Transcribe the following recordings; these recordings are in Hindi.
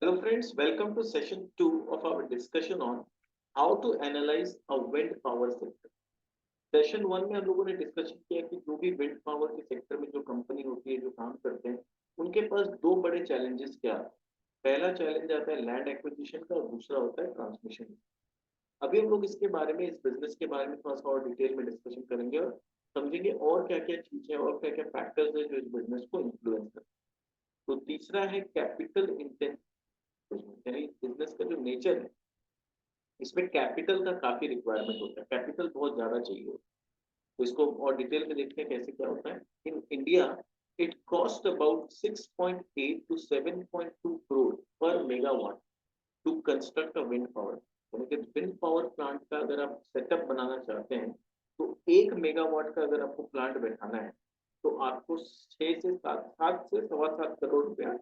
Hello friends, welcome to session 2 of our discussion on how to analyze a wind power sector. Session 1 में हम लोगों ने डिस्कशन किया कि जो भी विंड पावर के सेक्टर में जो कंपनी होती है जो काम करते हैं उनके पास दो बड़े चैलेंजेस क्या है। पहला चैलेंज आता है लैंड एक्विजिशन का और दूसरा होता है ट्रांसमिशन। अभी हम लोग इसके बारे में इस बिजनेस के बारे में थोड़ा सा और डिटेल में डिस्कशन करेंगे और समझेंगे और क्या क्या चीजें और क्या क्या फैक्टर्स है जो इस बिजनेस को इन्फ्लुएंस करते हैं। तो तीसरा है कैपिटल इंटेंसिव, यानी बिजनेस का जो नेचर है इसमें कैपिटल का काफी रिक्वायरमेंट होता है, कैपिटल बहुत ज्यादा चाहिए। तो इसको और डिटेल में देखते हैं कैसे क्या होता है। In India it cost about 6.8 to 7.2 crore पर megawatt to construct a wind power. यानी कि विंड पावर प्लांट का अगर आप सेटअप बनाना चाहते हैं तो 1 मेगावाट का अगर आपको प्लांट बैठाना है तो आपको 6 से 7 से सवा 7 करोड़ रुपया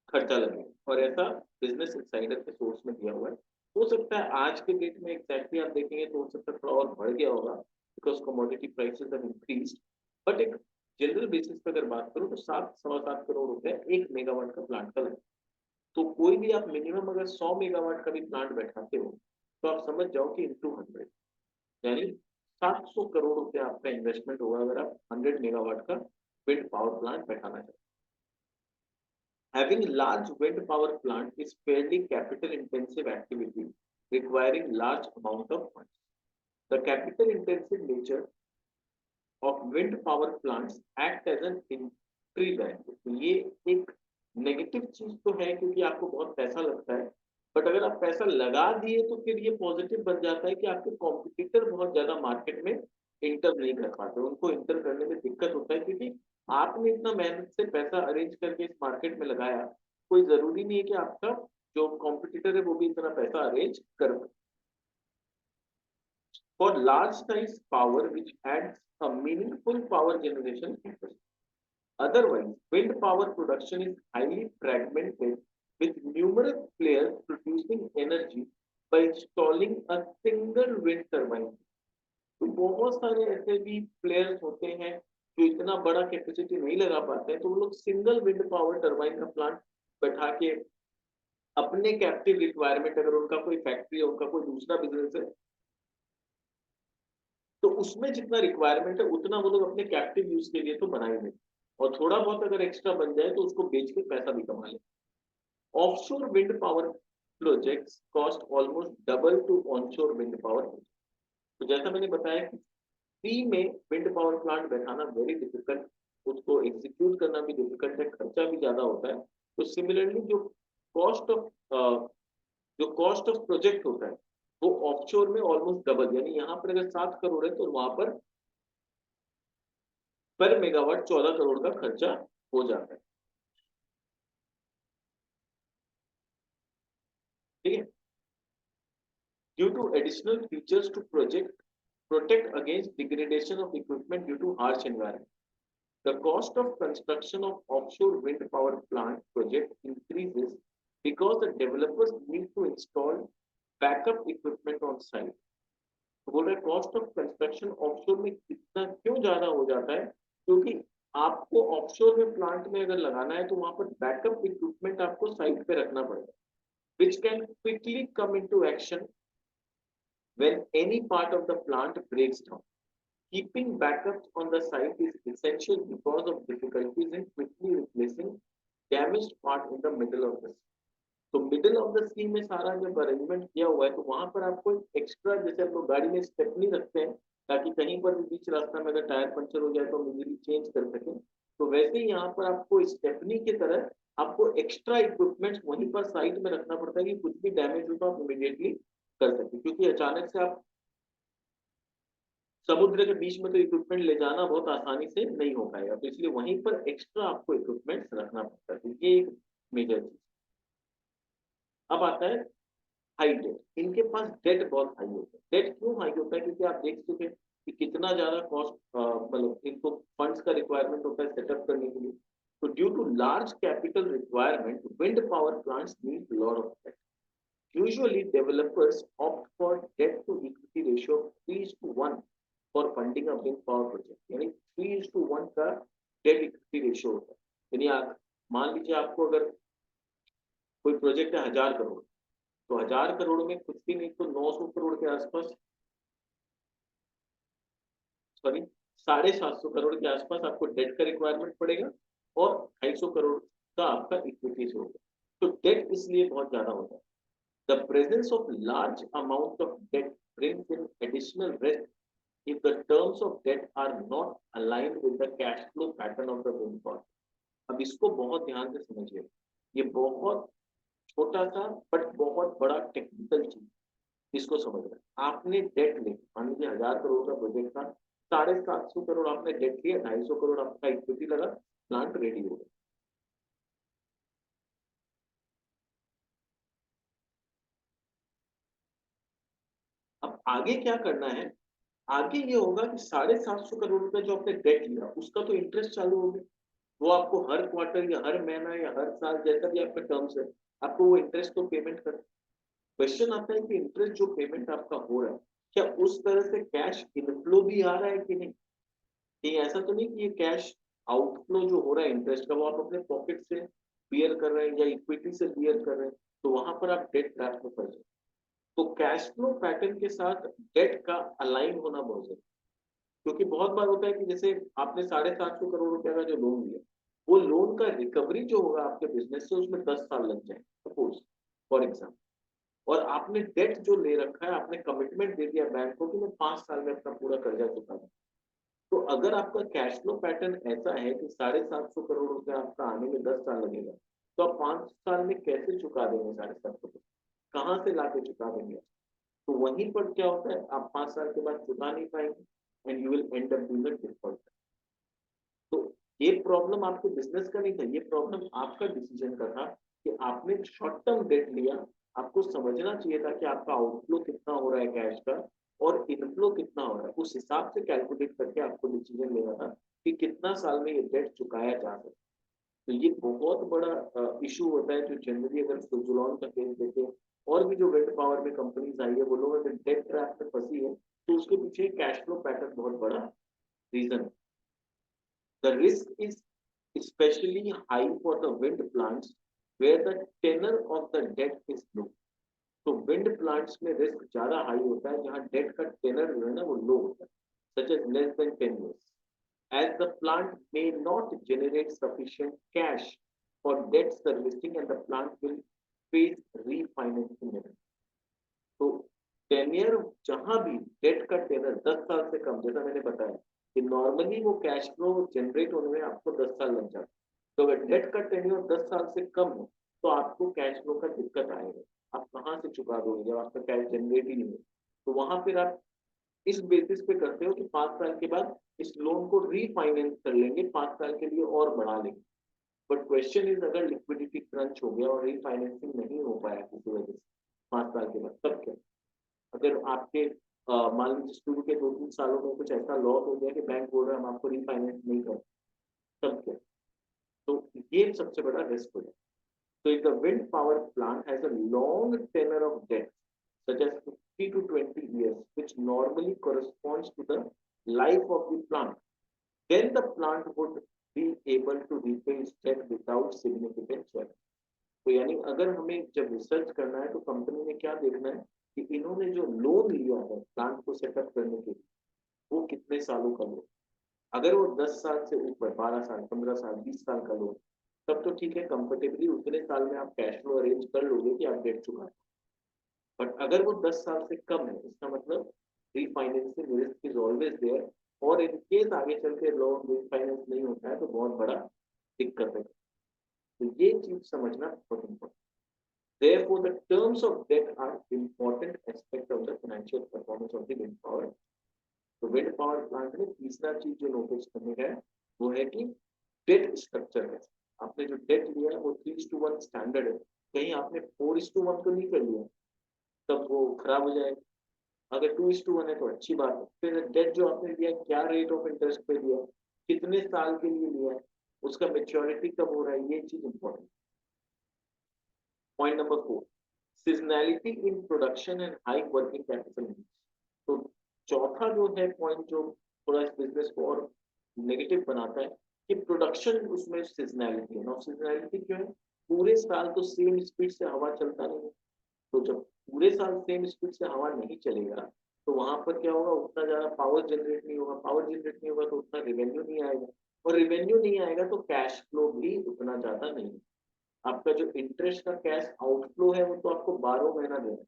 खर्चा लगेगा। और ऐसा बिजनेस इंसाइडर के सोर्स में दिया हुआ है। हो सकता है आज के डेट में एग्जैक्टली आप देखेंगे तो हो सकता है थोड़ा और बढ़ गया होगा because commodity prices have increased. But एक जनरल बेसिस पे अगर बात करूं तो 7 सवा 7 करोड़ रुपए 1 मेगावाट का प्लांट का लगेगा। तो कोई भी आप मिनिमम अगर 100 मेगावाट का भी प्लांट बैठाते हो तो आप समझ जाओ कि इंटू 100 यानी 700 करोड़ रुपए आपका इन्वेस्टमेंट होगा अगर आप 100 मेगावाट का विंड पावर प्लांट बैठाना चाहते हैं। Having large wind power plant is fairly capital intensive activity requiring large amount of funds. The capital intensive nature of wind power plants act as an entry barrier। तो ये एक नेगेटिव चीज तो है क्योंकि आपको बहुत पैसा लगता है। बट अगर आप पैसा लगा दिए तो फिर ये पॉजिटिव बन जाता है कि आपके कॉम्पिटिटर बहुत ज्यादा मार्केट में इंटर नहीं कर पाते, उनको इंटर करने में दिक्कत होता है क्योंकि आपने इतना मेहनत से पैसा अरेंज करके इस मार्केट में लगाया। कोई जरूरी नहीं है कि आपका जो कॉम्पिटिटर है वो भी इतना पैसा अरेंज कर। For large size power which adds a meaningful power generation capacity. Otherwise, wind power production is highly fragmented with numerous players producing energy by installing a single wind turbine। तो बहुत सारे ऐसे भी प्लेयर्स होते हैं जो इतना बड़ा कैपेसिटी नहीं लगा पाते हैं तो वो लोग सिंगल विंड पावर टरबाइन का प्लांट बैठा के अपने कैप्टिव रिक्वायरमेंट, अगर उनका कोई फैक्ट्री है उनका कोई दूसरा बिजनेस है तो उसमें जितना रिक्वायरमेंट है उतना वो लोग अपने कैप्टिव यूज के लिए तो बनाएंगे और थोड़ा बहुत अगर एक्स्ट्रा बन जाए तो उसको बेच के पैसा भी कमा ले। Offshore wind power projects cost almost double two onshore wind power. तो जैसा मैंने बताया कि सी में विंड पावर प्लांट बैठाना वेरी डिफिकल्ट, उसको एग्जीक्यूट करना भी डिफिकल्ट है, खर्चा भी ज्यादा होता है। तो सिमिलरली कॉस्ट ऑफ जो कॉस्ट ऑफ प्रोजेक्ट होता है वो ऑफशोर में ऑलमोस्ट डबल, यानी यहाँ पर अगर 7 करोड़ है तो वहां पर मेगावाट 14 करोड़ का खर्चा हो जाता है। ठीक है। Due to additional features to project protect against degradation of equipment due to harsh environment. The cost of construction of offshore wind power plant project increases because the developers need to install backup equipment on site। तो बोल रहे कॉस्ट ऑफ कंस्ट्रक्शन ऑफशोर में कितना क्यों ज्यादा हो जाता है, क्योंकि आपको ऑफशोर में प्लांट में अगर लगाना है तो वहां पर बैकअप इक्विपमेंट आपको साइट पे रखना पड़ेगा which can quickly come into action when any part of the plant breaks down। Keeping backups on the site is essential because of difficulties in quickly replacing damaged part in the middle of the sea। तो मिडिल ऑफ द सी में सारा जब अरेंजमेंट किया हुआ है तो वहां पर आपको एक्स्ट्रा, जैसे हम लोग गाड़ी में स्टेपनी रखते हैं ताकि कहीं पर भी बीच रास्ता में अगर टायर पंचर हो जाए तो हम इजीली चेंज कर सकें, तो वैसे ही यहाँ पर आपको स्टेपनी की तरह आपको एक्स्ट्रा इक्विपमेंट्स वहीं पर साइड में रखना पड़ता है कि कुछ भी डैमेज हो तो आप इमीडिएटली कर सकें, क्योंकि अचानक से आप समुद्र के बीच में तो इक्विपमेंट ले जाना बहुत आसानी से नहीं हो पाएगा, तो इसलिए वहीं पर एक्स्ट्रा आपको इक्विपमेंट रखना पड़ता है। तो ये एक मेजर चीज। अब आता है हाई डेट। इनके पास डेट बहुत हाई होता है। डेट क्यों हाई होता है, क्योंकि आप देख चुके कि कितना ज्यादा कॉस्ट मतलब इनको फंड्स का रिक्वायरमेंट होता है सेटअप करने के लिए। तो due to large capital requirement wind power plants need lot of debt. Usually developers opt for debt to equity ratio 3:1 for funding a wind power project, यानी 3:1 का डेट इक्विटी रेशियो होता है। यानी आप मान लीजिए आपको अगर कोई प्रोजेक्ट है 1000 करोड़, तो 1000 करोड़ में कुछ भी नहीं तो 900 करोड़ के आसपास, सॉरी 750 करोड़ के आसपास आपको डेट का रिक्वायरमेंट पड़ेगा, और 250 करोड़ का आपका इक्विटी से होगा। तो डेट इसलिए बहुत ज्यादा होता है। The presence of large amount of debt brings in additional risk if the terms of debt are not aligned with the cash flow pattern of the wind farm. अब इसको बहुत ध्यान से समझिए, ये बहुत छोटा सा बट बहुत बड़ा टेक्निकल चीज, इसको समझना है। आपने डेट ली, मान लीजिए 1000 करोड़ का प्रोजेक्ट था, 750 करोड़ आपने डेट लिया, 250 करोड़ आपका इक्विटी लगा, प्लांट रेडी हो गया। अब आगे क्या करना है, आगे ये होगा कि 750 करोड़ का जो आपने डेट लिया उसका तो इंटरेस्ट चालू हो गया, वो आपको हर क्वार्टर या हर महीना या हर साल जैसा भी आपका टर्म्स है, आपको वो इंटरेस्ट तो पेमेंट कर। क्वेश्चन आता है कि इंटरेस्ट जो पेमेंट आपका हो रहा है, क्या उस तरह से कैश इनफ्लो भी आ रहा है कि नहीं। कहीं ऐसा तो नहीं कि ये कैश आउटफ्लो जो हो रहा है इंटरेस्ट का, वो आप अपने पॉकेट से बियर कर रहे हैं या इक्विटी से बियर कर रहे हैं, तो वहां पर आप डेट ट्रैप में फंस जाए। तो कैश फ्लो पैटर्न के साथ डेट का अलाइन होना बहुत जरूरी है। क्योंकि बहुत बार होता है कि जैसे आपने 750 करोड़ रुपए का जो लोन लिया, वो लोन का रिकवरी जो होगा आपके बिजनेस से उसमें 10 साल लग जाए सपोज, फॉर एग्जाम्पल। और आपने डेट जो ले रखा है, आपने कमिटमेंट दे दिया बैंक को कि मैं 5 साल में अपना पूरा कर्जा चुका दूं। तो अगर आपका कैश फ्लो पैटर्न ऐसा है कि 750 करोड़ रुपए आपका आने में 10 साल लगेगा, तो आप 5 साल में कैसे चुका देंगे 750 करोड़, कहाँ से ला के चुका देंगे। तो वहीं पर क्या होता है, आप 5 साल के बाद चुका नहीं पाएंगे and you will and up doing default. तो ये प्रॉब्लम आपके बिजनेस का नहीं था, ये प्रॉब्लम आपका डिसीजन का था कि आपने शॉर्ट टर्म डेट लिया। आपको समझना चाहिए था कि आपका आउटफ्लो कितना हो रहा है कैश का और इनफ्लो कितना हो रहा है, उस हिसाब से कैलकुलेट करके आपको डिसीजन लेना था कि कितना साल में ये डेट चुकाया जा सकता है। तो ये बहुत बड़ा इशू होता है जो जनरली अगर सुजुलॉन का केस देखें, और भी जो विंड पावर में कंपनीज आई है, वो लोग अगर डेट ट्रैप में फंसी है तो उसके पीछे कैश फ्लो पैटर्न बहुत बड़ा रीजन है। The risk is especially high for the wind plants where the tenor of the debt is low. तो विंड प्लांट्स में रिस्क ज्यादा हाई होता है जहां डेट का टेनर जो है ना वो लो होता है, such as less than 10 years, as the plant may not generate sufficient cash for debt servicing and the plant will face refinancing event. तो टेनियर जहां भी डेट का टेनर 10 साल से कम, जैसा मैंने बताया कि नॉर्मली वो कैश फ्लो जनरेट होने में आपको 10 साल लग जाता है। तो अगर डेट का टेन्योर 10 साल से कम हो तो आपको कैश फ्लो का दिक्कत आएगा। आप कहाँ से चुका दोगे जब आपका कैश जनरेट ही नहीं हो। तो वहां फिर आप इस बेसिस पे करते हो कि 5 साल के बाद इस लोन को रीफाइनेंस कर लेंगे, 5 साल के लिए और बढ़ा लेंगे। बट क्वेश्चन इज, अगर लिक्विडिटी क्रंच हो गया और रीफाइनेंसिंग नहीं हो पाया किसी वजह से 5 साल के बाद, तब क्या। अगर आपके मान लीजिए शुरू के 2-3 सालों में कुछ ऐसा लॉस हो गया कि बैंक बोल रहा है हम आपको रीफाइनेंस नहीं कर, तब क्या। तो ये सबसे बड़ा रिस्क हो जाए। So if the wind power plant has a long tenure of debt, such as 50 to 20 years, which normally corresponds to the life of the plant, then the plant would be able to repay its debt without significant challenge. तो यानी अगर हमें जब रिसर्च करना है तो कंपनी ने क्या देखना है कि इन्होंने जो लोन लिया है प्लांट को सेटअप करने के लिए, वो कितने सालों का लोन। अगर वो 10 साल से ऊपर, 12 साल, 15 साल, 20 साल का लोन, तब तो ठीक है, कंफर्टेबली उतने साल में आप कैश फ्लो अरेंज कर लोगे कि आप डेट चुका। बट अगर वो 10 साल से कम है, इसका मतलब refinancing risk is always there, और इन केस आगे चल के लोन रीफाइनेंस नहीं होता है तो बहुत बड़ा दिक्कत है। तो ये चीज समझना बहुत important. Therefore, the terms of debt are important aspect of the financial performance of the wind power. तो विंड पावर प्लांट में तीसरा चीज जो नोटिस करने का है वो है कि डेट स्ट्रक्चर है। आपने जो डेट लिया है वो 3:1 स्टैंडर्ड है, कहीं आपने 4:1 तो नहीं कर लिया, तब वो खराब हो जाएगा। अगर 2:1 है तो अच्छी बात है। फिर डेट जो आपने लिया क्या रेट ऑफ इंटरेस्ट पे लिया, कितने साल के लिए लिया है, उसका मेच्योरिटी कब हो रहा है, ये चीज important. Point number 4, seasonality in production and high working capital needs. तो चौथा जो है पॉइंट जो थोड़ा इस बिजनेस को और नेगेटिव बनाता है कि प्रोडक्शन उसमें सीजनैलिटी है ना। सीजनैलिटी क्यों है, पूरे साल तो सेम स्पीड से हवा चलता नहीं है। तो जब पूरे साल सेम स्पीड से हवा नहीं चलेगा तो वहां पर क्या होगा, उतना ज्यादा पावर जनरेट नहीं होगा, पावर जनरेट नहीं होगा तो उतना रेवेन्यू नहीं आएगा, और रेवेन्यू नहीं आएगा तो कैश फ्लो भी उतना ज्यादा नहीं। आपका जो इंटरेस्ट का कैश आउटफ्लो है वो तो आपको 12 महीना देना,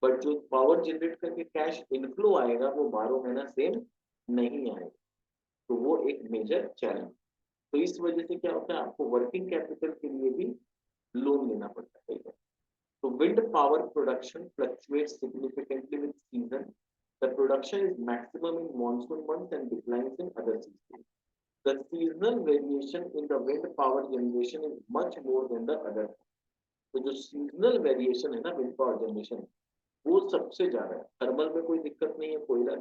बट जो पावर जनरेट करके कैश इनफ्लो आएगा वो 12 महीना सेम नहीं आएगा। तो वो एक मेजर चैलेंज। तो इस वजह से क्या होता है, आपको वर्किंग कैपिटल के लिए भी लोन लेना पड़ता है। So wind power production fluctuates significantly with season. The production is maximum in monsoon months and declines in other seasons. The seasonal variation in the wind power generation is much more than the other. तो जो seasonal variation है ना wind power generation, वो सबसे ज्यादा है। थर्मल में कोई दिक्कत नहीं है, कोयला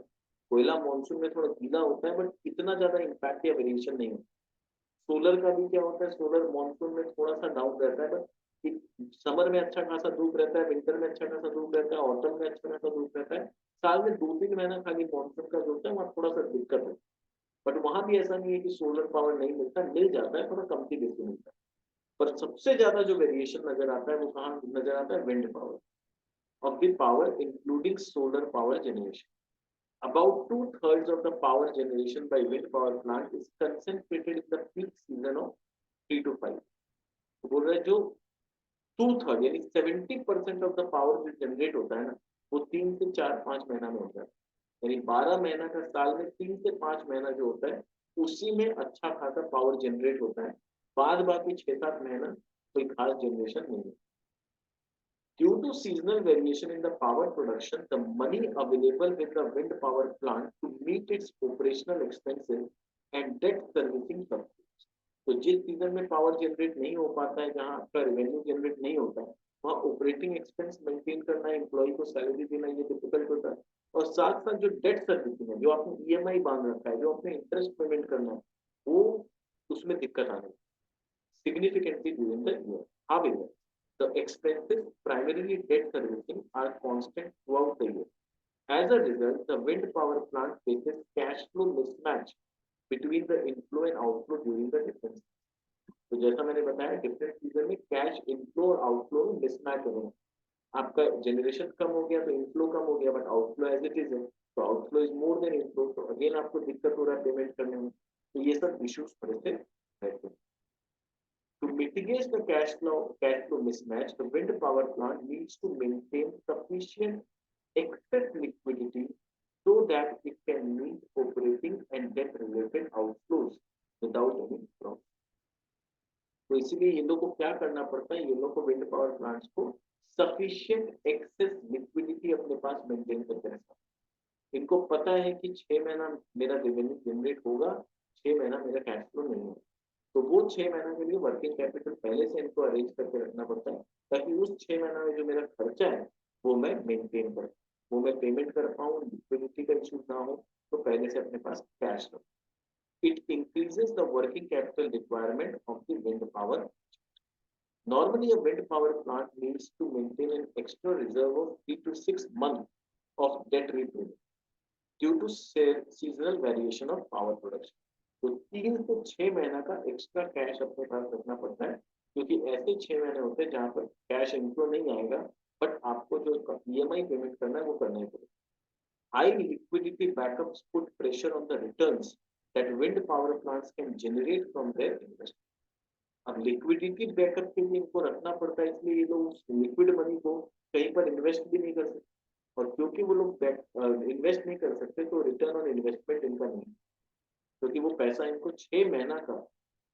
कोयला मानसून में थोड़ा गीला होता है बट इतना ज्यादा इम्पैक्ट या वेरिएशन नहीं होता। सोलर का भी क्या होता है, सोलर मानसून में थोड़ा सा डाउन रहता है बट समर में अच्छा खासा धूप रहता है, विंटर में अच्छा खासा धूप रहता है, ऑटम में अच्छा खासा धूप रहता है। साल में 2-3 महीना खाली मानसून का जो होता है वहाँ थोड़ा सा दिक्कत है, बट वहां भी ऐसा नहीं है कि सोलर पावर नहीं मिलता, मिल जाता है, थोड़ा कमती बेसी मिलता है। पर सबसे ज्यादा जो वेरिएशन नजर आता है वो कहाँ नजर आता है, wind power of the power including solar power generation. About two-thirds of the power generation by wind power plant is concentrated in the peak season of 3 to 5। तो बोल रहे हैं जो 2/3 यानी 70% ऑफ द पावर जो जनरेट होता है ना वो 3 से 4-5 महीना में होता है। यानी 12 महीना का साल में 3 से 5 महीना जो होता है उसी में अच्छा खासा पावर जनरेट होता है। बाद बाकी 6-7 महीना कोई खास जनरेशन नहीं है। Due to seasonal variation in the power production, the money available with the wind power plant to meet its operational expenses and debt servicing fluctuates। तो जिस सीजन में पावर जनरेट नहीं हो पाता है, जहां आपका रेवेन्यू जनरेट नहीं होता है, वहां ऑपरेटिंग एक्सपेंस मेंटेन करना, एम्प्लॉय को सैलरी देना, ये डिफिकल्ट होता है। और साथ साथ जो डेट सर्विसिंग है, जो आपने ईएमआई बांध रखा है, जो आपने इंटरेस्ट पेमेंट करना है, वो उसमें दिक्कत आने significantly during the year. However, the expenses, primarily debt servicing, are constant throughout the year. As a result, the wind power plant faces cash flow mismatch between the inflow and outflow during the different seasons. तो जैसा मैंने बताया, डिफरेंट सीजन में कैश इनफ्लो और आउटफ्लो में मिसमैच हो रहा है। आपका जनरेशन कम हो गया तो इनफ्लो कम हो गया, but outflow as it is है, तो outflow is more than inflow, तो अगेन आपको दिक्कत हो रहा है पेमेंट करने में। तो ये सब इश्यूज थोड़े से रहते हैं। To mitigate the cash flow mismatch, the wind power plant needs to maintain sufficient excess liquidity so that it can meet operating and debt-related outflows without any problem. तो इसीलिए ये लोग को क्या करना पड़ता है, ये लोग को विंड पावर प्लांट्स को सफिशिएंट एक्सेस लिक्विडिटी अपने पास मेंटेन करके रखना। इनको पता है कि 6 महीना मेरा रेवेन्यू जनरेट होगा, 6 महीना मेरा कैश फ्लो नहीं होगा, तो वो 6 महीना के लिए वर्किंग कैपिटल पहले से इनको अरेंज करके रखना पड़ता है, ताकि उस 6 महीना में जो मेरा खर्चा है वो मैं मेंटेन कर, वो मैं पेमेंट कर पाऊँ, लिक्विडिटी का इशू ना हो, तो पहले से अपने पास कैश रखो। It increases the working capital requirement of the wind power. Normally, a wind power plant needs to maintain an extra reserve of 3 to 6 months of debt repayment due to seasonal variation of power production. तो 3 से 6 महीना का एक्स्ट्रा कैश अपने पास रखना पड़ता है, क्योंकि ऐसे 6 महीने होते हैं जहां पर कैश इनफ्लो नहीं आएगा, बट आपको जो ईएमआई पेमेंट करना है वो करना ही पड़ेगा। High liquidity backups put pressure on the returns that wind power plants can generate from their investment. अब लिक्विडिटी बैकअप के लिए इनको रखना पड़ता है, इसलिए ये लोग उस लिक्विड मनी को कहीं पर इन्वेस्ट भी नहीं कर सकते, और क्योंकि वो लोग इन्वेस्ट नहीं कर सकते तो रिटर्न ऑन इन्वेस्टमेंट इनका नहीं, क्योंकि वो पैसा इनको 6 महीना का,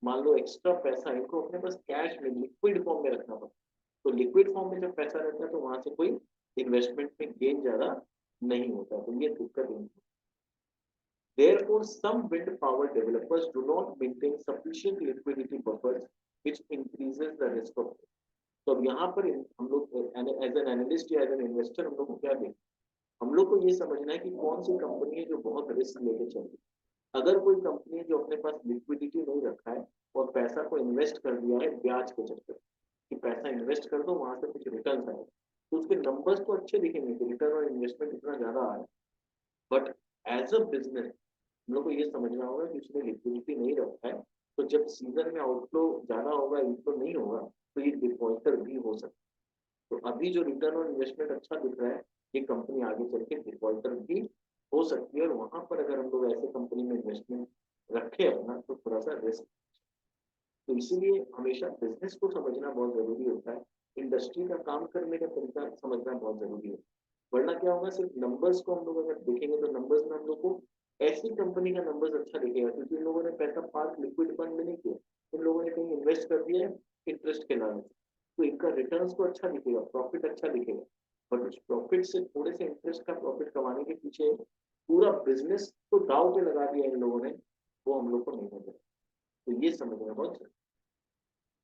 मान लो एक्स्ट्रा पैसा इनको अपने पास कैश में लिक्विड फॉर्म में रखना पड़ता है। तो लिक्विड फॉर्म में जब पैसा रहता है तो वहां से कोई इन्वेस्टमेंट में गेन ज्यादा नहीं होता, तो ये दिक्कत इनको। Therefore, some wind power developers do not maintain sufficient liquidity buffers, which increases the risk of. तो अब यहाँ पर हम लोग एज एन एनालिस्ट या एज एन इन्वेस्टर हम लोग को क्या दें, हम लोग को ये समझना है कि कौन सी कंपनी है जो बहुत रिस्क लेके चल रही है। अगर कोई कंपनी है जो अपने पास लिक्विडिटी नहीं रखा है और पैसा को इन्वेस्ट कर दिया है ब्याज के चक्कर, कि पैसा इन्वेस्ट कर दो वहां से कुछ रिटर्न आए, तो उसके नंबर्स तो अच्छे दिखेंगे कि रिटर्न और इन्वेस्टमेंट इतना ज्यादा आया, बट एज अ बिजनेस हम लोग को ये समझना होगा कि उसने लिक्विडिटी नहीं रखा है, तो जब सीजन में आउटफ्लो ज्यादा होगा, इनफ्लो नहीं होगा, तो ये डिफॉल्टर भी हो सकता है। तो अभी जो रिटर्न ऑन इन्वेस्टमेंट अच्छा दिख रहा है, ये कंपनी आगे चल के डिफॉल्टर भी हो सकती है। और वहां पर अगर हम लोग ऐसे कंपनी में इन्वेस्टमेंट रखे अपना, तो थोड़ा सा रिस्क। तो इसीलिए हमेशा बिजनेस को समझना बहुत जरूरी होता है, इंडस्ट्री का काम करने का तरीका समझना बहुत जरूरी है। वरना क्या होगा, सिर्फ नंबर्स को हम लोग अगर देखेंगे तो नंबर्स में हम लोग को ऐसी कंपनी का नंबर्स अच्छा दिखेगा, क्योंकि इन लोगों ने पैसा पार्क लिक्विड फंड में नहीं किया, इन लोगों ने कहीं इन्वेस्ट कर दिया है इंटरेस्ट के नाम से, तो इनका रिटर्न्स को अच्छा दिखेगा, प्रॉफिट अच्छा दिखेगा। बट उस प्रॉफिट से थोड़े से इंटरेस्ट का प्रॉफिट कमाने के पीछे पूरा बिजनेस तो दाव पे लगा दिया इन लोगों ने, वो हम लोग को नहीं नजर। तो ये समझना बहुत जरूरी।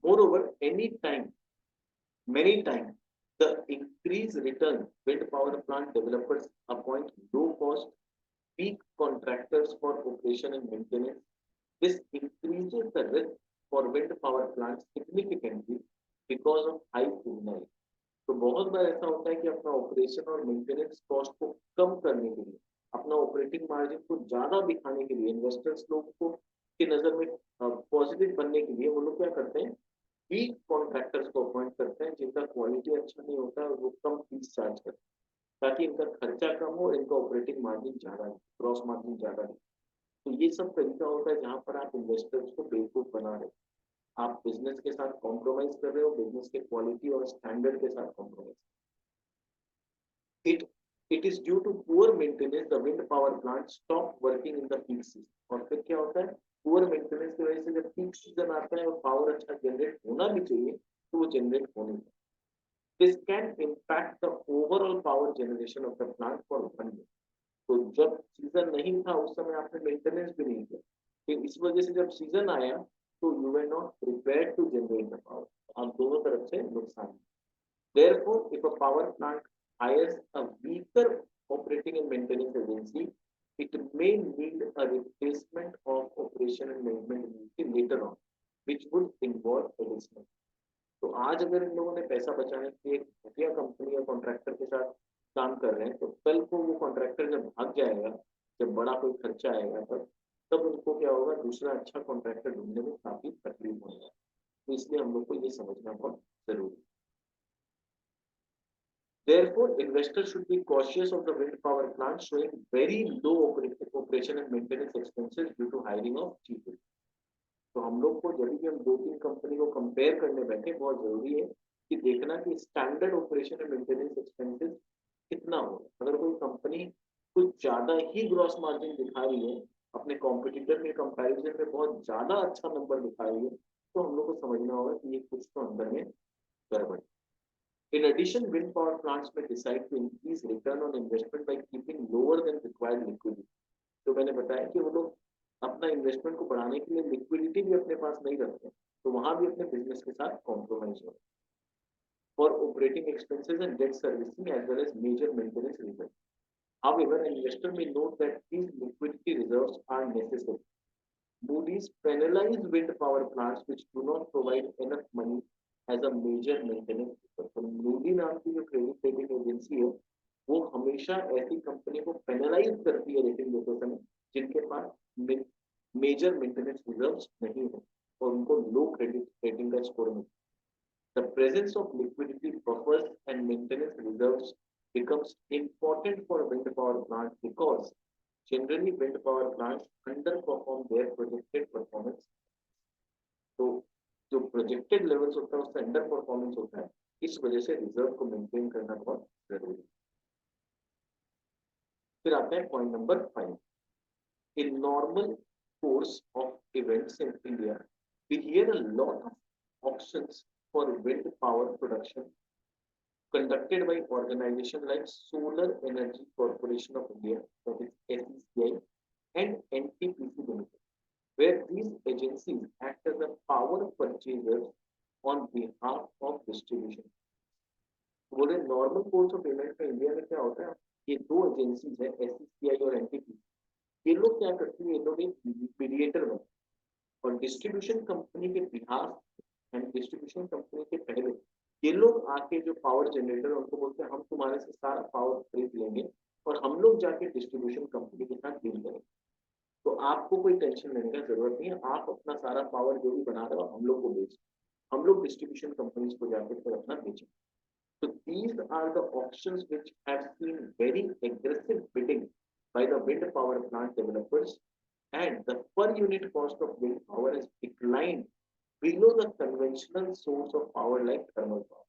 Moreover, any time, many times, the increased return wind power plant developers appoint low cost, weak contractors for operation and maintenance. This increases the risk for wind power plants significantly because of high signal. तो बहुत बार ऐसा होता है कि अपना ऑपरेशन और मेंटेनेंस कॉस्ट को कम करने के लिए, अपना ऑपरेटिंग मार्जिन को ज्यादा दिखाने के लिए, इन्वेस्टर्स लोगों को की नजर में पॉजिटिव बनने के लिए वो लोग क्या करते हैं, वीक कॉन्ट्रैक्टर्स को अपॉइंट करते हैं जिनका क्वालिटी अच्छा नहीं होता है, और वो कम फीस चार्ज करते हैं ताकि इनका खर्चा कम हो, इनका ऑपरेटिंग मार्जिन ज्यादा है, ग्रॉस मार्जिन ज्यादा है। तो ये सब तरीका होता है जहां पर आप इन्वेस्टर्स को बेवकूफ बना रहे हो, आप बिजनेस के साथ कॉम्प्रोमाइज कर रहे हो, बिजनेस के क्वालिटी और स्टैंडर्ड के साथ compromise. It it is due to poor maintenance the wind power plant stop working in the peak season। और फिर क्या होता है, पुअर मेंटेनेंस की वजह से जब पीक सीजन आता है और पावर अच्छा जनरेट होना भी चाहिए, तो वो जनरेट होने लगता है। This can impact the overall power generation of the plant for one year. तो जब सीजन नहीं था उस समय आपने मेंटेनेंस भी नहीं किया, फिर इस वजह से जब सीजन आया तो you were not prepared to generate the power. आप दोनों तरफ से नुकसान। Therefore, if a power plant hires a weaker operating and maintenance agency, it may need a replacement of operation and management agency later on, which would involve additional। तो आज अगर इन लोगों ने पैसा बचाने के लिए घटिया कंपनी या कॉन्ट्रैक्टर के साथ काम कर रहे हैं, तो कल को वो कॉन्ट्रैक्टर जब भाग जाएगा, जब बड़ा कोई खर्चा आएगा, तब उनको क्या होगा, दूसरा अच्छा कॉन्ट्रैक्टर ढूंढने में काफी तकलीफ होगा। तो इसलिए हम लोग को ये समझना बहुत जरूरी है। Therefore, investors should be cautious of the wind power plant showing very low operation and maintenance expenses due to hiring of cheap people। तो हम लोग को जब भी हम दो तीन कंपनी को कंपेयर करने बैठे, बहुत जरूरी है कि देखना कि standard operation and maintenance expenses कितना हो। अगर कोई कंपनी कुछ ज्यादा ही ग्रॉस मार्जिन दिखा रही है, अपने कॉम्पिटिटर के कंपैरिजन में बहुत ज्यादा अच्छा नंबर दिखा रही है, तो हम लोग को समझना होगा कि ये कुछ तो अंदर में गड़बड़। In addition, wind power plants may decide to increase return on investment by keeping lower than required liquidity। तो मैंने बताया कि वो लोग अपना इन्वेस्टमेंट को बढ़ाने के लिए लिक्विडिटी भी अपने पास नहीं रखते, तो वहां भी अपने बिजनेस के साथ कॉम्प्रोमाइज हो for operating expenses and debt servicing as well as major maintenance reserve. However, an investor may note that these liquidity reserves are necessary। Moody's penalize wind power plants which do not provide enough money as a major maintenance। तो मूडी नाम की जो क्रेडिट रेटिंग एजेंसी है, वो हमेशा ऐसी कंपनी को पेनलाइज करती है रेटिंग देते समय जिनके पास मेजर मेंटेनेंस रिजर्व्स नहीं है और उनको लो क्रेडिट रेटिंग का स्कोर मिलता है। The presence of liquidity buffers and maintenance reserves becomes important for wind power plants because generally wind power plants underperform their projected performance। तो जो प्रोजेक्टेड लेवल्स होता है उससे अंडर परफॉर्मेंस होता है, इस वजह से रिजर्व को मेंटेन करना बहुत जरूरी है। फिर आता है point number 5। In normal course of events in India we hear a lot of options for wind power production conducted by organizations like Solar Energy Corporation of India, that is SECI, and NTPC Limited, where these agencies act as a power purchasers on behalf of distribution। बोले नॉर्मल कोर्स ऑफ पेमेंट में इंडिया में क्या होता है, ये दो एजेंसीज है, एससीसीआई और एनटीपीसी। ये लोग क्या करती है, ये लोग एक मीडिएटर बनते हैं और डिस्ट्रीब्यूशन कंपनी के बिहाफ एंड डिस्ट्रीब्यूशन कंपनी के पहले ये लोग आके जो पावर जनरेटर उनको बोलते हैं हम तुम्हारे से सारा पावर खरीद लेंगे और हम लोग जाके डिस्ट्रीब्यूशन कंपनी के साथ डील करेंगे। तो आपको कोई टेंशन लेने का जरूरत नहीं है, आप अपना सारा पावर जो भी बना रहे हो हम लोग को बेच, हम लोग डिस्ट्रीब्यूशन कंपनीज को जाकर फिर अपना बेचें। So these are the auctions which have seen very aggressive bidding by the wind power plant developers, and the per unit cost of wind power has declined below the conventional source of power like thermal power.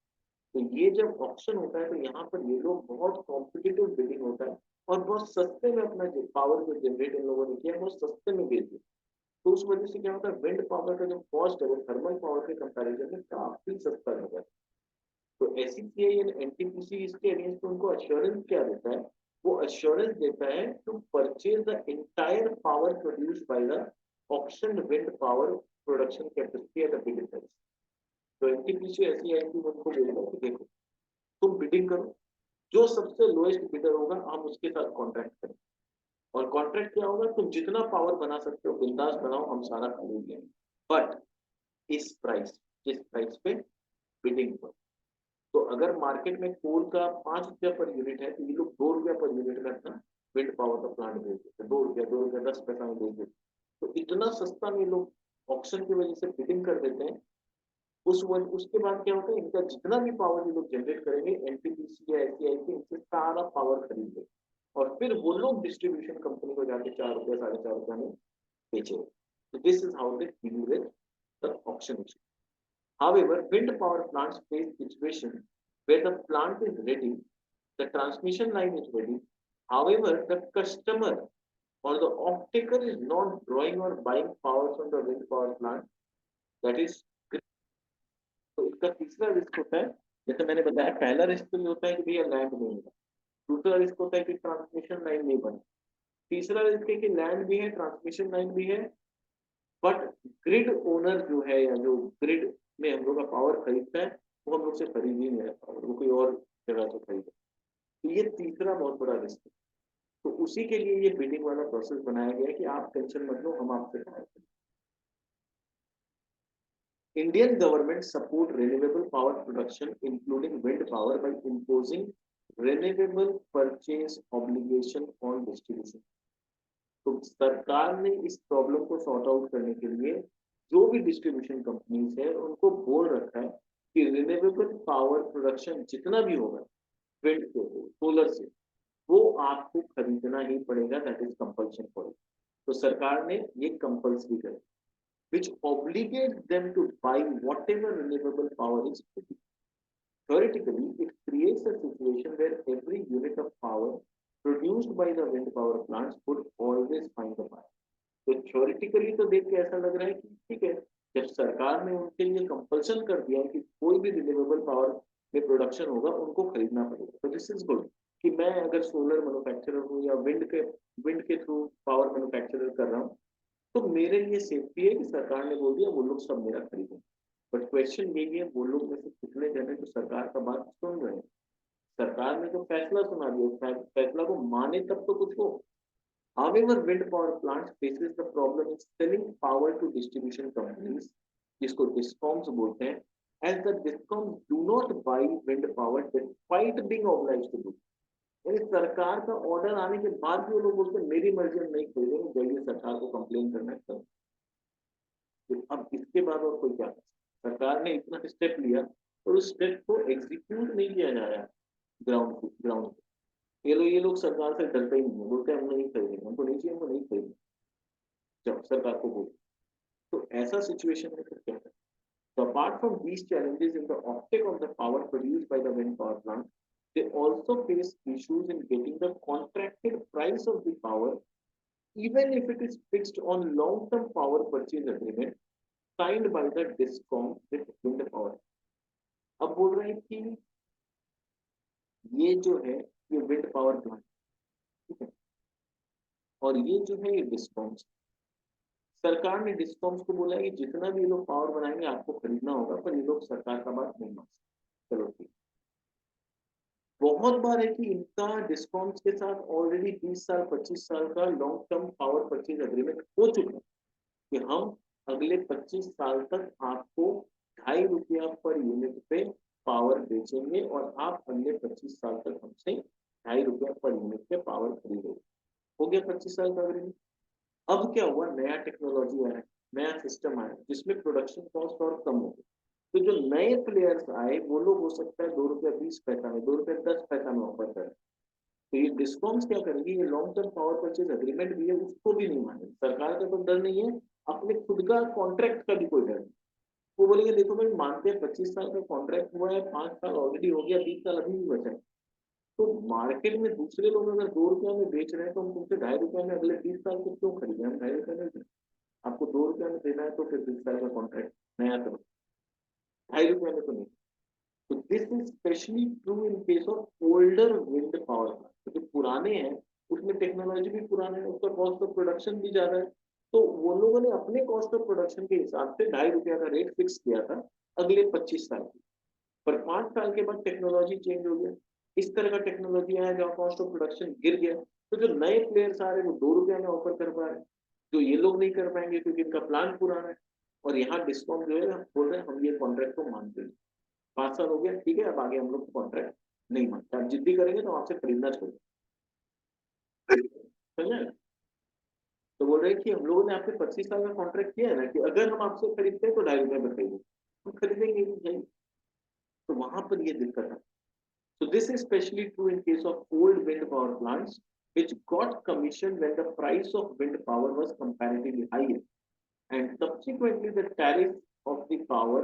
तो ये जब ऑप्शन होता है तो यहाँ पर ये लोग बहुत कॉम्पिटिटिव बिडिंग होता है और बहुत सस्ते में अपना पावर जो जनरेट इन लोगों ने किया बहुत सस्ते में बेच दिया। तो उस वजह से क्या होता है, विंड पावर का जो कॉस्ट है वो थर्मल पावर के कंपैरिजन में काफी सस्ता हो जाता है। तो एसीसीआई एंड एनटीपीसी इसके अगेंस्ट उनको अश्योरेंस क्या देता है, वो अश्योरेंस देता है to purchase the entire power produced by the auction wind power production capacity at the bid price. तो एनटीपीसी एसीआई उनको बोलता है कि देखो तुम बिडिंग करो, जो सबसे लोएस्ट बिडर होगा हम उसके साथ कॉन्ट्रैक्ट करें, और कॉन्ट्रैक्ट क्या होगा, तुम जितना पावर बना सकते हो बिंदास बनाओ, हम सारा खरीद लेंगे, बट इस प्राइस, किस प्राइस पे, बिडिंग पर। तो अगर मार्केट में कोल का 5 रुपया पर यूनिट है तो ये लोग 2 रुपया पर यूनिट में अपना विंड पावर का प्लांट बेच देते, 2 रुपया 2 रुपया 10 पैसा में बेच देते। तो इतना सस्ता में लोग ऑप्शन की वजह से बिडिंग कर देते हैं। उसके बाद क्या होता है, इनका जितना भी पावर ये लोग जनरेट करेंगे एनटीपीसी या एससीआई से इनसे सारा पावर खरीद ले, और फिर वो लोग डिस्ट्रीब्यूशन कंपनी को जाके 4 रुपया 4.5 रुपया में बेचे। तो this is how they deal with the option. However, wind power plants face situation where the plant is ready, the transmission line is ready. However, the customer or the off-taker is not drawing or buying power from the wind power plant. That is, तो इसका तीसरा रिस्क होता है, जैसे मैंने बताया पहला रिस्क तो ये होता है कि भैया लैंड नहीं होगा, दूसरा रिस्क होता है कि ट्रांसमिशन लाइन नहीं बना, तीसरा रिस्क है कि लैंड भी है ट्रांसमिशन लाइन भी है, बट ग्रिड ओनर जो है या जो ग्रिड में हम लोग का पावर खरीदता है वो हम लोग से खरीद ही नहीं रहा पावर, वो कोई और जगह से खरीदे। तो ये तीसरा बहुत बड़ा रिस्क है। तो उसी के लिए ये बिडिंग वाला प्रोसेस बनाया गया है कि आप टेंशन मत लो, हम आपसे पावर खरीदें। Indian government support renewable power production including wind power by imposing renewable purchase obligation on distribution। तो सरकार ने इस प्रॉब्लम को सॉर्ट आउट करने के लिए जो भी डिस्ट्रीब्यूशन कंपनीज है उनको बोल रखा है कि रिन्यूएबल पावर प्रोडक्शन जितना भी होगा विंड से हो सोलर से, वो आपको खरीदना ही पड़ेगा, that is compulsion for it. तो सरकार ने ये कंपल्सरी कर, which obligates them to buy whatever renewable power is produced. Theoretically, it creates a situation where every unit of power produced by the wind power plants would always find the buyer. तो थ्योरेटिकली तो देख के ऐसा लग रहा है कि ठीक है, जब सरकार ने उनके लिए कंपल्सन कर दिया है कि कोई भी रिन्यूएबल पावर में प्रोडक्शन होगा उनको खरीदना पड़ेगा, तो दिस इज गुड कि मैं अगर सोलर मैन्युफैक्चरर हूँ या विंड के थ्रू पावर मैन्युफैक्चरर कर रहा हूँ तो मेरे लिए सेफ्टी है कि सरकार ने बोल दिया वो लोग सब मेरा खरीदें। बट क्वेश्चन यही है, वो लोग में से कितने जन है जो सरकार का बात सुन रहे हैं। सरकार ने तो फैसला सुना दिया, फैसला को माने तब तो कुछ हो। However, wind power plants faces the problem in selling power to distribution companies, जिसको डिस्कॉम्स बोलते हैं, as the discoms do not buy wind power despite being obliged to do। यानी सरकार का ऑर्डर आने के बाद भी वो लोग बोलते हैं मेरी मर्जी हम नहीं खरीदेंगे, जल्दी सरकार को कंप्लेन करना है तब। तो अब इसके बाद और कोई क्या, सरकार ने इतना स्टेप लिया और उस स्टेप को एग्जीक्यूट नहीं किया जा रहा है ग्राउंड पे। ये लोग सरकार से डरते ही नहीं है, बोलते हैं हम नहीं खरीदेंगे, हमको नहीं चाहिए, हमको नहीं खरीदेंगे, जब सरकार को बोल। तो ऐसा सिचुएशन में फिर क्या है। So apart from these challenges in the offtake of the power produced by the wind power plant, they also face issues in getting the contracted price of the power, even if it is fixed on long-term power purchase agreement signed by the discom with wind power। अब बोल रहे हैं कि ये जो है ये विंड पावर प्लांट, ठीक है, और ये जो है ये डिस्कॉम्स, सरकार ने डिस्कॉम्स को बोला है कि जितना भी ये लोग पावर बनाएंगे आपको खरीदना होगा, पर ये लोग सरकार का बात नहीं मान सकते। चलो ठीक, बहुत बार है कि इनका डिस्कॉम्स के साथ ऑलरेडी 20 साल 25 साल का long term power purchase agreement हो चुका है कि हम अगले 25 साल तक आपको 2.5 रुपया पर यूनिट पे पावर बेचेंगे और आप अगले 25 साल तक हमसे 2.5 रुपया पर यूनिट पे पावर खरीदोगे। हो गया 25 साल का एग्रीमेंट। अब क्या हुआ, नया टेक्नोलॉजी आया, नया सिस्टम आया जिसमें प्रोडक्शन कॉस्ट और कम हो गई। तो जो नए प्लेयर्स आए वो लोग हो सकता है 2 रुपया 20 पैसा में, 2 रुपया 10 पैसा में ऑफर करें। तो ये डिस्कॉम्स क्या करेंगे, ये long term power purchase agreement भी है उसको भी नहीं मानेंगे। सरकार का तो डर नहीं है, अपने खुद का कॉन्ट्रैक्ट का भी कोई डर नहीं। वो बोलेंगे देखो भाई मानते हैं 25 साल का कॉन्ट्रैक्ट हुआ है, 5 साल ऑलरेडी हो गया, 20 साल अभी भी बचा है। तो मार्केट में दूसरे लोग अगर 2 रुपया में बेच रहे हैं तो हम तुमसे 2.5 रुपया में अगले 20 साल को क्यों खरीदें, हम 2.5 रुपया में आपको 2 रुपया में देना है तो फिर 20 साल का कॉन्ट्रैक्ट नया करो, 2.5 रुपया में तो नहीं। तो this is specially true in case of older wind power plant. तो जो पुराने हैं उसमें टेक्नोलॉजी भी पुराना है, उसका कॉस्ट ऑफ प्रोडक्शन भी ज्यादा है। तो वो लोगों ने अपने कॉस्ट ऑफ प्रोडक्शन के हिसाब से 2.5 रुपया का रेट फिक्स किया था अगले 25 साल के। पर 5 साल के बाद टेक्नोलॉजी चेंज हो गया, इस तरह का टेक्नोलॉजी आया जहाँ कॉस्ट ऑफ प्रोडक्शन गिर गया। तो जो नए प्लेयर्स आ रहे हैं वो 2 रुपया में ऑफर कर पा रहे हैं, जो ये लोग नहीं कर पाएंगे क्योंकि इनका प्लान पुराना है। और यहाँ डिस्कॉम जो है बोल रहे हैं हम ये कॉन्ट्रैक्ट को मानते हैं, 5 साल हो गया ठीक है, अब आगे हम लोग कॉन्ट्रैक्ट नहीं मानते, आप जिद्दी करेंगे तो आपसे खरीदना छोड़ समझे। तो बोल रहे हैं कि हम लोगों ने आपसे 25 साल का कॉन्ट्रैक्ट किया है ना कि अगर हम आपसे खरीदते हैं तो 2.5 रुपये में खरीदेंगे, हम खरीदेंगे ही नहीं। तो वहां पर ये दिक्कत है। So this is especially true in case of old wind power plants, which got commissioned when the price of wind power was comparatively higher, and subsequently the tariff of the power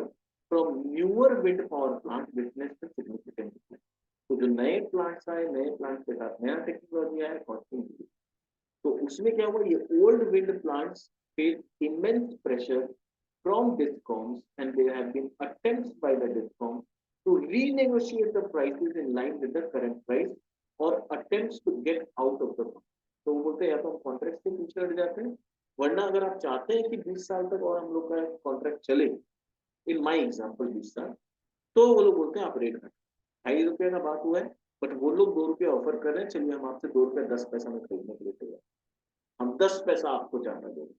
from newer wind power plants witnessed a significant decline. तो जो नए प्लांट्स आए, नए प्लांट्स के साथ नया टेक्नोलॉजी आया, कॉस्टिंग हुई। तो उसमें क्या हुआ, ये old wind plants face immense pressure from discoms, and there have been attempts by the discom to renegotiate the prices in line with the current price or attempts to get out of the market. तो वो बोलते हैं या तो हम कॉन्ट्रैक्ट से पीछे हट जाते हैं, वरना अगर आप चाहते हैं कि 20 साल तक और हम लोग का कॉन्ट्रैक्ट चले, इन माय एग्जांपल 20 साल, तो वो लोग बोलते हैं आप रेट घटाओ। 2.5 रुपये का बात हुआ है, बट वो लोग 2 रुपया ऑफर कर रहे हैं, चलिए हम आपसे 2 रुपया 10 पैसा में खरीदने के लिए तैयार, हम 10 पैसा आपको ज्यादा देंगे,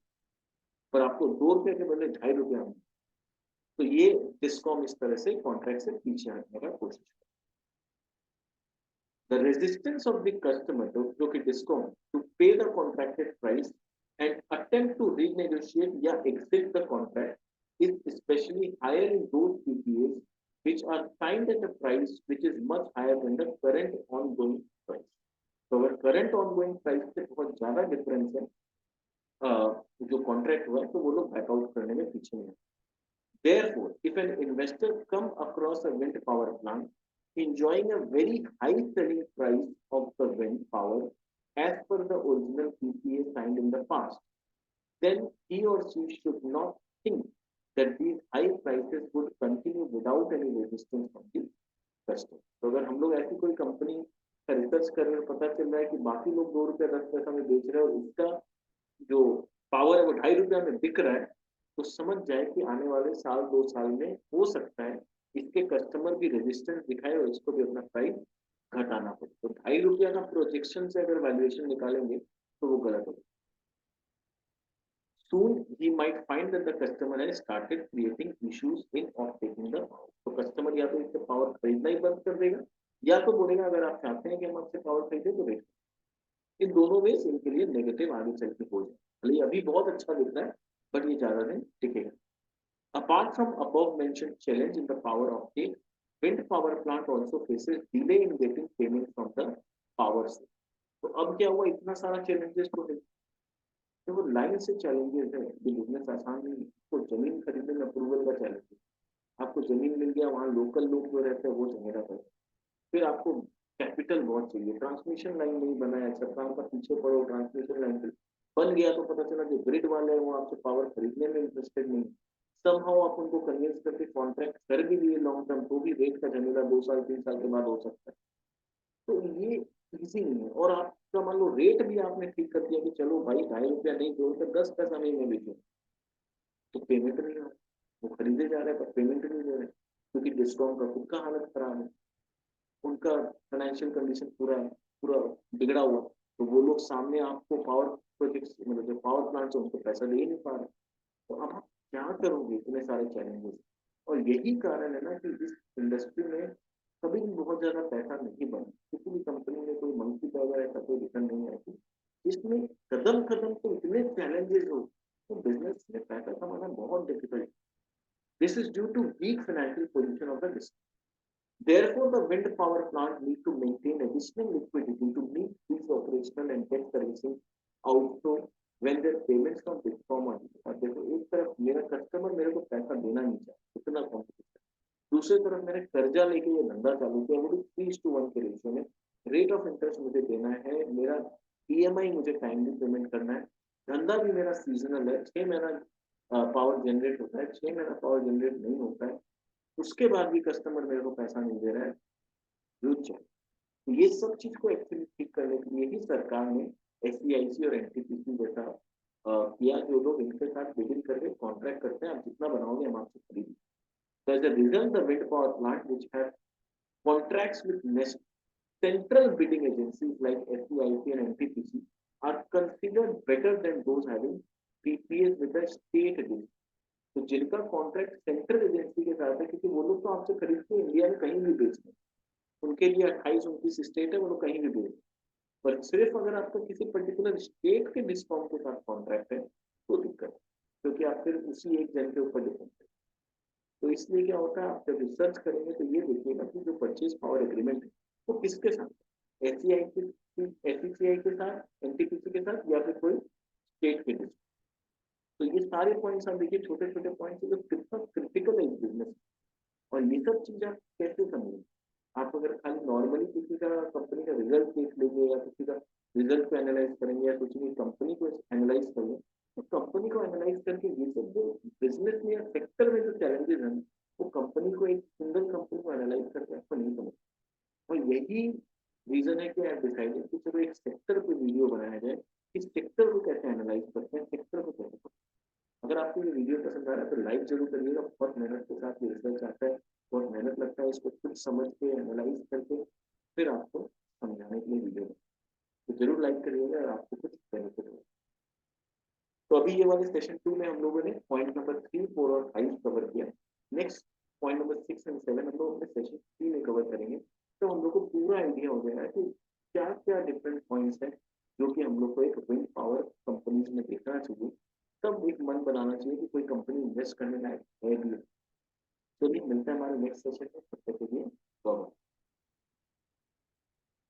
पर आपको 2 रुपये के बदले 2.5 रुपया। तो ये डिस्कॉम इस तरह से कॉन्ट्रैक्ट से पीछे हटने का कोशिश कर। The resistance of the customer, जो कि discom, to pay the contracted price and attempt to renegotiate या exit the contract is especially higher in those PPAs which are signed at a price which is much higher than the current ongoing price. तो अगर current ongoing price से बहुत ज्यादा डिफरेंस है जो कॉन्ट्रैक्ट हुआ है, तो वो लोग बैकआउट करने में पीछे नहीं है। Therefore, if an investor come across a wind power plant enjoying a very high selling price of the wind power as per the original PPA signed in the past, then he or she should not think that these high prices would continue without any resistance from the customer. तो अगर हम लोग ऐसी कोई कंपनी का रिसर्च कर रहे हैं, पता चल रहा है कि बाकी लोग 2 रुपया 10 पैसा में बेच रहे हैं और उसका जो पावर है वो 2.5 रुपया में बिक रहा है, तो समझ जाए कि आने वाले साल 2 साल में हो सकता है इसके कस्टमर भी रेजिस्टेंस दिखाए और इसको भी अपना प्राइस घटाना पड़े। तो 2.5 रुपया का प्रोजेक्शन से अगर वैल्यूएशन निकालेंगे तो वो गलत होगा। Soon he might find that the customer has started creating issues in off taking the power. तो कस्टमर या तो इससे पावर खरीदना ही बंद कर देगा या तो बोलेगा अगर आप चाहते हैं कि हम आपसे पावर खरीदे तो रेट। इन दोनों में इनके लिए नेगेटिव आगे चल के हो जाए, भले अभी बहुत अच्छा दिख रहा है बट ये ज्यादा दिन टिकेगा। Apart from above mentioned challenge in the power uptake, wind power plant also faces delay in getting payment from the power source. तो अब क्या हुआ, इतना सारा चैलेंजेस तो है, तो वो लाइन से चैलेंजेस है, ये बिजनेस आसान नहीं है। तो जमीन खरीदने में अप्रूवल का चैलेंज है, आपको जमीन मिल गया, वहाँ लोकल लोग जो रहते हैं वो झमेला कर, फिर आपको कैपिटल बहुत चाहिए, ट्रांसमिशन लाइन नहीं बना है, सरकार का पीछे पड़ो, ट्रांसमिशन लाइन बन गया तो पता चला जो ग्रिड वाले हैं वो आपसे पावर खरीदने में इंटरेस्टेड नहीं। समहाउ आप उनको कन्विंस करके कॉन्ट्रैक्ट कर भी लिए लॉन्ग टर्म, तो भी रेट का झमेला 2 साल 3 साल के बाद हो सकता है। तो ये इजी नहीं है। और आपका मान लो रेट भी आपने ठीक कर दिया कि चलो भाई 2.5 रुपया नहीं, 2 रुपया 10 पैसा नहीं मैं बेचूं, तो पेमेंट नहीं हो, वो खरीदे जा रहे हैं पर पेमेंट नहीं दे रहे क्योंकि डिस्काउंट का खुद का हालत खराब है, उनका फाइनेंशियल कंडीशन पूरा बिगड़ा हुआ। तो वो लोग सामने आपको पावर प्रोजेक्ट मतलब जो पावर प्लांट है उनको पैसा दे ही नहीं पा रहे। तो अब आप क्या करोगे इतने सारे चैलेंजेस। और यही कारण है ना कि इस इंडस्ट्री में कभी भी बहुत ज्यादा पैसा नहीं बना, किसी भी कंपनी में कोई मंथली पैसा ऐसा कोई रिटर्न नहीं आती। इसमें कदम कदम तो इतने challenge This is due to weak financial position of the district. Therefore, the wind power plant need to maintain additional liquidity to meet these operational and debt servicing outflow when their payments from Discom are due. और देखो एक तरफ मेरा कस्टमर मेरे को पैसा देना नहीं चाहता, इतना कॉम्पिटिशन, दूसरी तरफ मैंने कर्जा लेके ये धंधा चालू किया, वो 3:1 के रेशियो में, रेट ऑफ इंटरेस्ट मुझे देना है, मेरा ईएमआई मुझे टाइमली पेमेंट करना है, धंधा भी मेरा सीजनल है, 6 महीना पावर जनरेट होता है, 6 महीना पावर जनरेट नहीं होता है, उसके बाद भी कस्टमर मेरे को पैसा नहीं दे रहा है, फ्यूचर। तो ये सब चीज को एक्चुअली ठीक करने के लिए ही सरकार ने एसईआईसी और एनटीपीसी जैसा किया, जो लोग इनके साथ बिडिंग करके कॉन्ट्रैक्ट करते हैं, आप जितना बनाओगे हम आपसे खरीदेंगे। So as a result, the wind power plant which have contracts with central bidding agencies like SEIC and NTPC are considered better than those having PPAs with the state agency. तो जिनका कॉन्ट्रैक्ट सेंट्रल एजेंसी के साथ है, क्योंकि वो लोग तो आपसे खरीद के इंडिया में कहीं भी बेचते हैं, उनके लिए 28-29 स्टेट है, वो लोग कहीं भी बेचते हैं, पर सिर्फ अगर आपको किसी पर्टिकुलर स्टेट के डिस्कॉम के साथ कॉन्ट्रैक्ट है तो दिक्कत है, क्योंकि आप फिर उसी एक जन के ऊपर डिपेंड है। तो इसलिए क्या होता है, आप जब रिसर्च करेंगे तो ये देखिएगा कि जो परचेज पावर एग्रीमेंट है वो किसके साथ, एसईसीआई के साथ, एनटीपीसी के साथ, या फिर कोई स्टेट के साथ। तो ये सारे पॉइंट्स आप देखिए, छोटे छोटे पॉइंट्स जो कितना क्रिटिकल है बिजनेस, और ये सब चीज आप कैसे समझेंगे। आप अगर खाली नॉर्मली किसी का कंपनी का रिजल्ट देख लेंगे या किसी का रिजल्ट को एनालाइज करेंगे या सोचेंगे कंपनी को एनालाइज करेंगे, तो कंपनी को एनालाइज करके ये सब जो बिजनेस में या सेक्टर में जो चैलेंजेस हैं वो कंपनी को, एक सिंगल कंपनी को एनालाइज करके आपको नहीं समझ। और यही रीजन है कि आप डिसाइडेड कि चलो एक सेक्टर पे वीडियो बनाया जाए, इस सेक्टर को कैसे एनालाइज करते हैं, सेक्टर को कैसे करते हैं। अगर आपको ये वीडियो पसंद आ रहा है तो लाइक जरूर करिएगा, बहुत मेहनत के साथ ये रिसर्च आता है, बहुत मेहनत लगता है इसको खुद समझ के एनालाइज करके फिर आपको समझाने के लिए वीडियो, तो जरूर लाइक करिएगा और आपको कुछ बेनिफिट होगा। तो अभी ये वाले सेशन 2 में हम लोगों ने पॉइंट नंबर 3, 4 और 5 कवर किया। नेक्स्ट पॉइंट नंबर 6 एंड 7 हम लोग अपने सेशन 3 में कवर करेंगे, तो हम लोग को पूरा आइडिया हो जाएगा कि क्या क्या डिफरेंट पॉइंट्स हैं जो कि हम लोग को एक विंड पावर कंपनीज में देखना चाहिए, तब एक मन बनाना चाहिए कि कोई कंपनी इन्वेस्ट करने लायक है भी। चलिए मिलते हैं हमारे नेक्स्ट सेशन में, तब तक के लिए बाय।